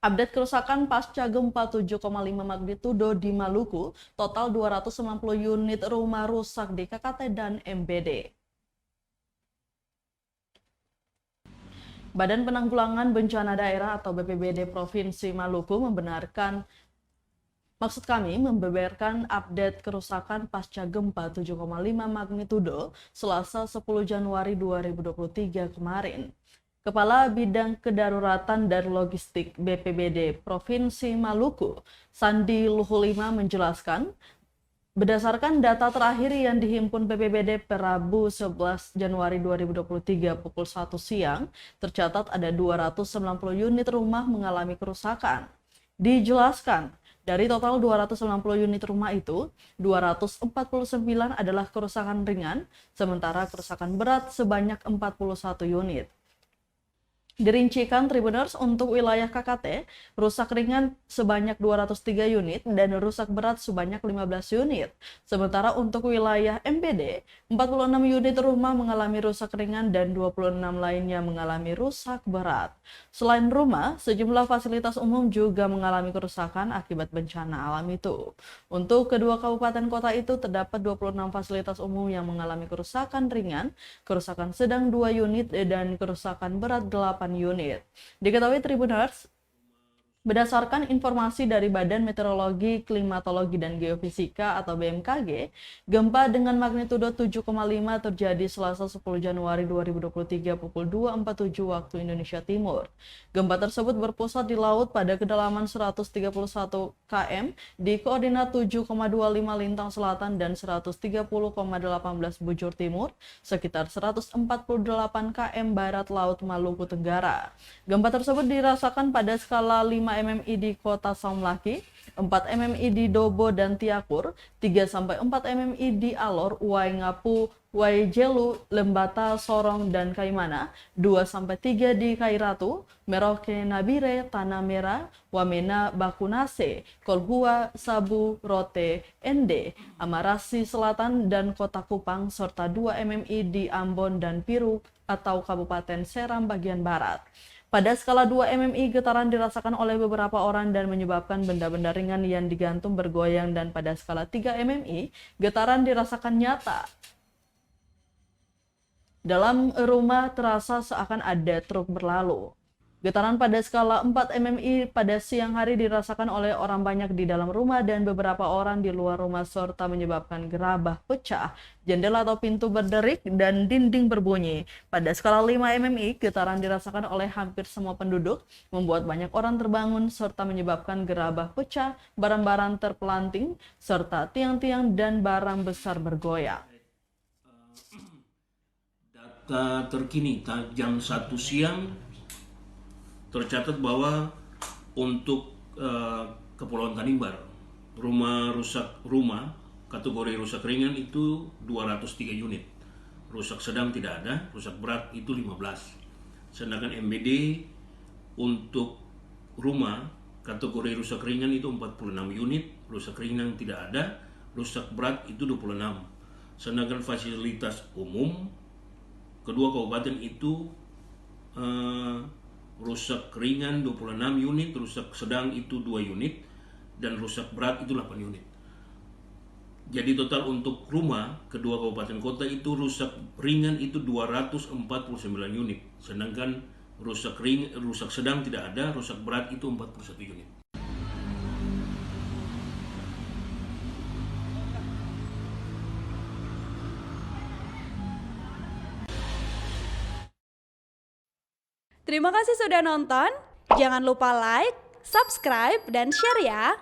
Update kerusakan pasca gempa 7,5 magnitudo di Maluku, total 290 unit rumah rusak di KKT dan MBD. Badan Penanggulangan Bencana Daerah atau BPBD Provinsi Maluku membeberkan update kerusakan pasca gempa 7,5 magnitudo Selasa 10 Januari 2023 kemarin. Kepala Bidang Kedaruratan dan Logistik BPBD Provinsi Maluku, Sandi Luhulima menjelaskan, berdasarkan data terakhir yang dihimpun BPBD per Rabu 11 Januari 2023 pukul 1 siang, tercatat ada 290 unit rumah mengalami kerusakan. Dijelaskan, dari total 290 unit rumah itu, 249 adalah kerusakan ringan, sementara kerusakan berat sebanyak 41 unit. Dirincikan Tribuners untuk wilayah KKT, rusak ringan sebanyak 203 unit dan rusak berat sebanyak 15 unit. Sementara untuk wilayah MBD, 46 unit rumah mengalami rusak ringan dan 26 lainnya mengalami rusak berat. Selain rumah, sejumlah fasilitas umum juga mengalami kerusakan akibat bencana alam itu. Untuk kedua kabupaten kota itu terdapat 26 fasilitas umum yang mengalami kerusakan ringan, kerusakan sedang 2 unit dan kerusakan berat 8 unit. Diketahui Tribuners, berdasarkan informasi dari Badan Meteorologi, Klimatologi, dan Geofisika atau BMKG, gempa dengan magnitudo 7,5 terjadi Selasa 10 Januari 2023 pukul 2.47 waktu Indonesia Timur. Gempa tersebut berpusat di laut pada kedalaman 131 km di koordinat 7,25 lintang selatan dan 130,18 bujur timur, sekitar 148 km barat Laut Maluku Tenggara. Gempa tersebut dirasakan pada skala 5 mmi di kota Saumlaki, 4 mmi di Dobo dan Tiakur, 3-4 mmi di Alor, Waingapu, Waijelu, Lembata, Sorong, dan Kaimana, 2-3 di Kairatu, Merauke, Nabire, Tanah Merah, Wamena, Bakunase, Kolhua, Sabu, Rote, Ende, Amarasi Selatan, dan Kota Kupang, serta 2 mmi di Ambon dan Piru atau Kabupaten Seram bagian Barat. Pada skala 2 mmi, getaran dirasakan oleh beberapa orang dan menyebabkan benda-benda ringan yang digantung bergoyang, dan pada skala 3 mmi, getaran dirasakan nyata. Dalam rumah terasa seakan ada truk berlalu. Getaran pada skala 4 mmi pada siang hari dirasakan oleh orang banyak di dalam rumah dan beberapa orang di luar rumah, serta menyebabkan gerabah pecah, jendela atau pintu berderik, dan dinding berbunyi. Pada skala 5 mmi, getaran dirasakan oleh hampir semua penduduk, membuat banyak orang terbangun, serta menyebabkan gerabah pecah, barang-barang terpelanting, serta tiang-tiang dan barang besar bergoyang. Data terkini jam 1 siang, tercatat bahwa untuk Kepulauan Tanimbar, rumah kategori rusak ringan itu 203 unit, rusak sedang tidak ada, rusak berat itu 15. Sedangkan MBD untuk rumah kategori rusak ringan itu 46 unit, rusak ringan tidak ada, rusak berat itu 26. Sedangkan fasilitas umum kedua kabupaten itu rusak ringan 26 unit, rusak sedang itu 2 unit, dan rusak berat itu 8 unit. Jadi total untuk rumah kedua kabupaten kota itu rusak ringan itu 249 unit, sedangkan rusak sedang tidak ada, rusak berat itu 41 unit. Terima kasih sudah nonton. Jangan lupa like, subscribe, dan share ya.